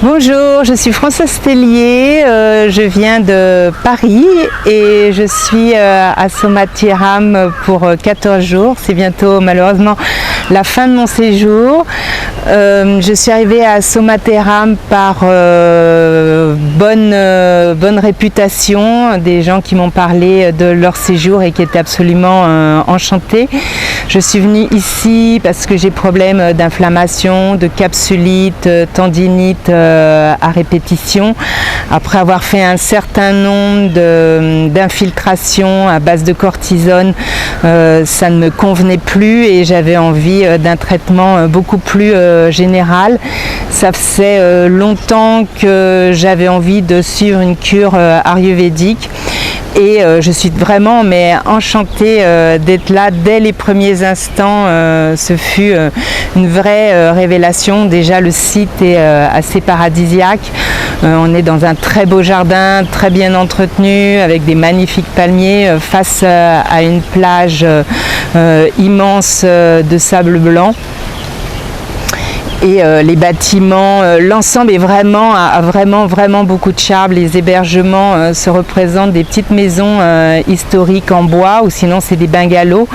Bonjour, je suis Françoise Tellier, je viens de Paris et je suis à Somatheram pour 14 jours. C'est bientôt malheureusement la fin de mon séjour. Je suis arrivée à Somatheram par bonne réputation, des gens qui m'ont parlé de leur séjour et qui étaient absolument enchantés. Je suis venue ici parce que j'ai problème d'inflammation, de capsulite, tendinite à répétition. Après avoir fait un certain nombre d'infiltrations à base de cortisone, ça ne me convenait plus et j'avais envie d'un traitement beaucoup plus général. Ça faisait longtemps que j'avais envie de suivre une cure ayurvédique. Et je suis vraiment enchantée d'être là dès les premiers instants. Ce fut une vraie révélation. Déjà, le site est assez paradisiaque. On est dans un très beau jardin, très bien entretenu, avec des magnifiques palmiers face à une plage immense de sable blanc. Et les bâtiments, l'ensemble est a vraiment beaucoup de charme. Les hébergements se représentent des petites maisons historiques en bois ou sinon c'est des bungalows.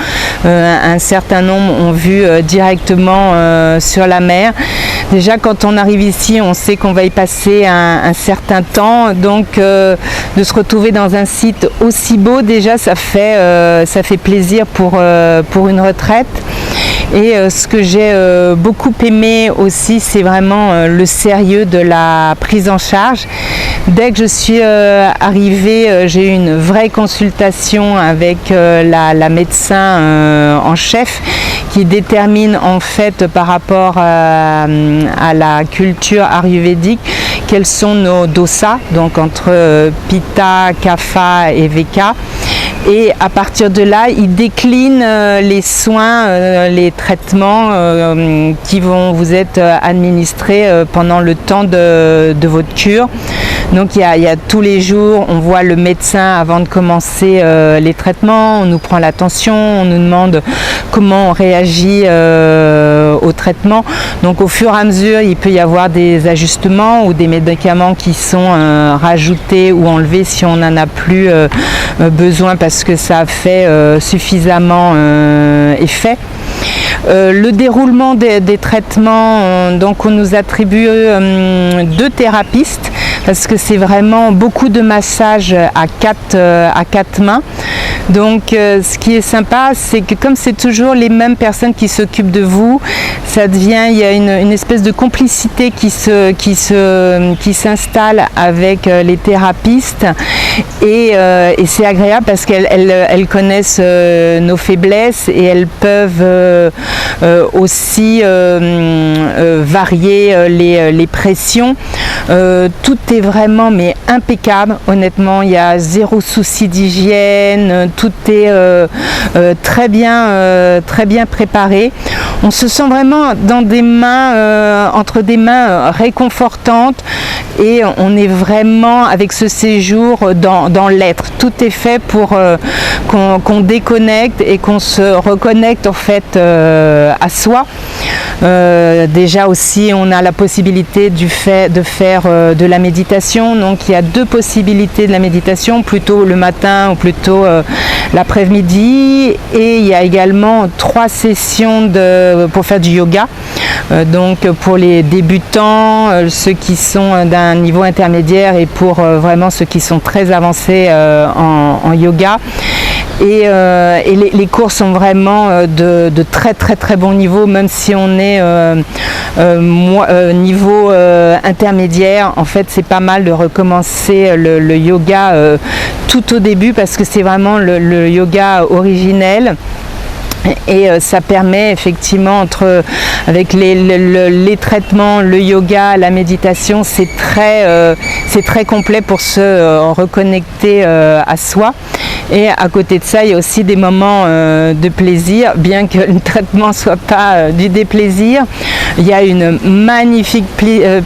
Un certain nombre ont vu directement sur la mer. Déjà quand on arrive ici, on sait qu'on va y passer un certain temps, donc de se retrouver dans un site aussi beau, déjà ça fait plaisir pour une retraite. Et ce que j'ai beaucoup aimé aussi, c'est vraiment le sérieux de la prise en charge. Dès que je suis arrivée, j'ai eu une vraie consultation avec la médecin en chef qui détermine en fait par rapport à la culture ayurvédique quels sont nos dosas, donc entre Pitta, Kapha et Vata. Et à partir de là, il décline les soins, les traitements qui vont vous être administrés pendant le temps de votre cure. Donc il y a tous les jours, on voit le médecin avant de commencer les traitements, on nous prend la tension, on nous demande comment on réagit au traitement. Donc au fur et à mesure, il peut y avoir des ajustements ou des médicaments qui sont rajoutés ou enlevés si on n'en a plus besoin parce que ça a fait suffisamment effet. Le déroulement des traitements, donc on nous attribue 2 thérapistes parce que c'est vraiment beaucoup de massages à quatre mains. Donc ce qui est sympa, c'est que comme c'est toujours les mêmes personnes qui s'occupent de vous, il y a une espèce de complicité qui s'installe avec les thérapistes et c'est agréable parce qu'elles connaissent nos faiblesses et elles peuvent aussi varier les pressions. Tout est vraiment impeccable. Honnêtement, il y a 0 souci d'hygiène. Tout est très bien préparé. On se sent vraiment dans des mains, entre des mains réconfortantes et on est vraiment avec ce séjour dans l'être. Tout est fait pour qu'on déconnecte et qu'on se reconnecte en fait à soi. Déjà aussi, on a la possibilité de faire de la méditation. Donc il y a 2 possibilités de la méditation, plutôt le matin ou plutôt l'après-midi. Et il y a également 3 sessions pour faire du yoga. Donc pour les débutants, ceux qui sont d'un niveau intermédiaire et pour vraiment ceux qui sont très avancés en yoga. Et les cours sont vraiment de très bon niveau, même si on est niveau intermédiaire. En fait, c'est pas mal de recommencer le yoga tout au début parce que c'est vraiment le yoga originel. Et ça permet effectivement avec les traitements, le yoga, la méditation, c'est très complet pour se reconnecter à soi. Et à côté de ça, il y a aussi des moments de plaisir, bien que le traitement soit pas du déplaisir. Il y a une magnifique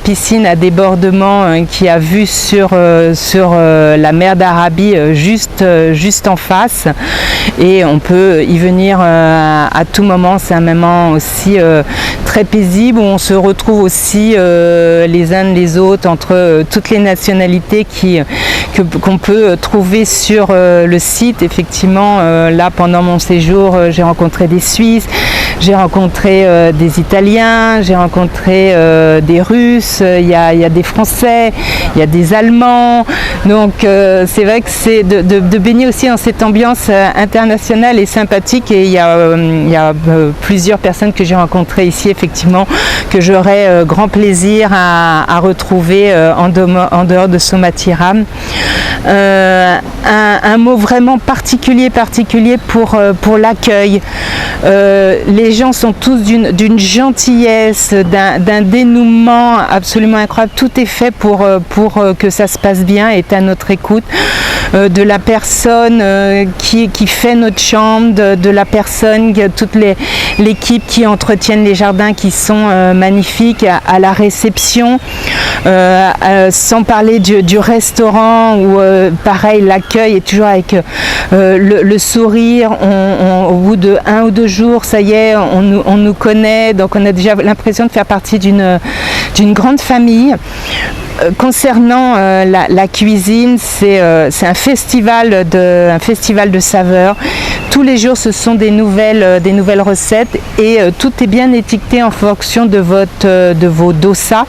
piscine à débordement qui a vue sur la mer d'Arabie juste en face. Et on peut y venir à tout moment. C'est un moment aussi très paisible où on se retrouve aussi les uns les autres entre toutes les nationalités qu'on peut trouver sur le site. Effectivement, là pendant mon séjour, j'ai rencontré des Suisses, j'ai rencontré des Italiens, j'ai rencontré des Russes, il y a des Français, il y a des Allemands. Donc c'est vrai que c'est de baigner aussi dans cette ambiance internationale et sympathique. Et il y a plusieurs personnes que j'ai rencontrées ici, effectivement, que j'aurai grand plaisir à retrouver en dehors de Somatiram. Un mot vraiment particulier pour l'accueil. Les gens sont tous d'une gentillesse, d'un dénouement absolument incroyable. Tout est fait pour que ça se passe bien, est à notre écoute. De la personne qui fait notre chambre, de la personne, toute l'équipe qui entretiennent les jardins qui sont magnifiques, à la réception, sans parler du restaurant où pareil, l'accueil est toujours avec le sourire. Au bout de 1 ou 2 jours, ça y est, on nous connaît, donc on a déjà l'impression de faire partie d'une grande famille. Concernant la cuisine, c'est un festival de saveurs. Tous les jours, ce sont des nouvelles recettes et tout est bien étiqueté en fonction de vos dosas.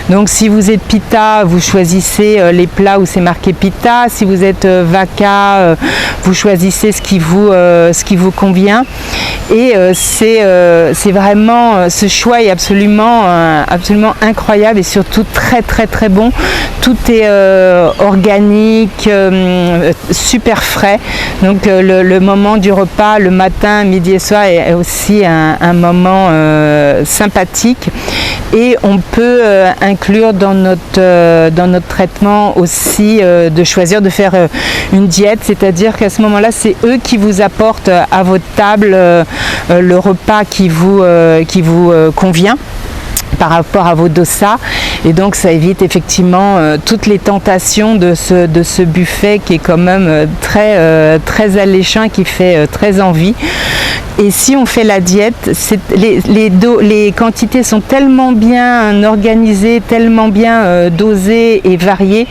Donc, si vous êtes Pitta, vous choisissez les plats où c'est marqué Pitta. Si vous êtes Vaka, vous choisissez ce qui vous convient. Et c'est vraiment, ce choix est absolument incroyable et surtout très très très bon. Tout est organique, super frais. Donc le moment du repas, le matin, midi et soir est aussi un moment sympathique. Et on peut inclure dans notre traitement aussi de choisir de faire une diète, c'est-à-dire qu'à ce moment-là, c'est eux qui vous apportent à votre table le repas qui vous convient par rapport à vos dosas, et donc ça évite effectivement toutes les tentations de ce buffet qui est quand même très alléchant, qui fait très envie. Et si on fait la diète, les quantités sont tellement bien organisées, tellement bien dosées et variées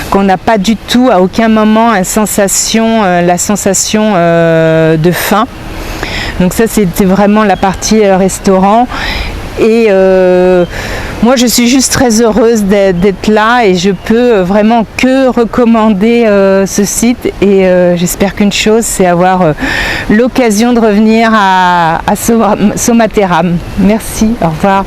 qu'on n'a pas du tout, à aucun moment, la sensation de faim. Donc ça, c'était vraiment la partie restaurant. Et moi, je suis juste très heureuse d'être là et je peux vraiment que recommander ce site. Et j'espère qu'une chose, c'est avoir l'occasion de revenir à Somatiram. Merci, au revoir.